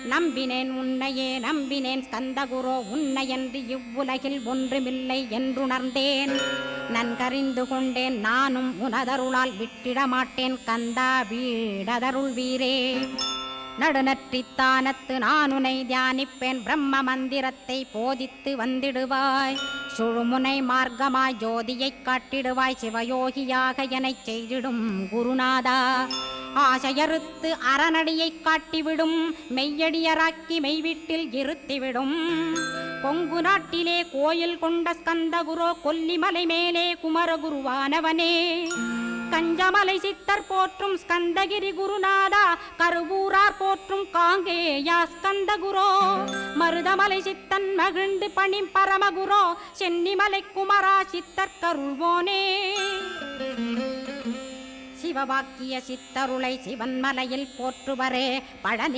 நம்பினேன் உன்னையே நம்பினேன் ஸ்கந்தகுரோ உன்னையன்றி இவ்வுலகில் ஒன்றுமில்லை என்றுணர்ந்தேன். நன்கறிந்து கொண்டேன் நானும் உனதருளால் விட்டிட மாட்டேன் கந்தா வீடதருள் வீரே. நடுநற்றித்தானத்து நானுனை தியானிப்பேன் பிரம்ம மந்திரத்தை போதித்து வந்திடுவாய். சுழுமுனை மார்க்கமாய் ஜோதியைக் காட்டிடுவாய் சிவயோகியாக எனச் செய்திடும் குருநாதா. ஆசையறுத்து அறநடியைக் காட்டிவிடும் மெய்யடியராக்கி மெய்வீட்டில் இருத்திவிடும். கொங்கு நாட்டிலே கோயில் கொண்ட ஸ்கந்தகுரோ கொல்லிமலை மேலே குமரகுருவானவனே. கஞ்சமலை சித்தர் போற்றும் ஸ்கந்தகிரி குருநாதா கருவூரார் போற்றும் காங்கேயா ஸ்கந்தகுரோ. மருதமலை சித்தன் மகிழ்ந்து பணி பரமகுரோ சென்னிமலை குமரா சித்தர் கருள்வோனே. சிவவாக்கிய சித்தருளை சிவன்மலையில் போற்றுவரே பழனி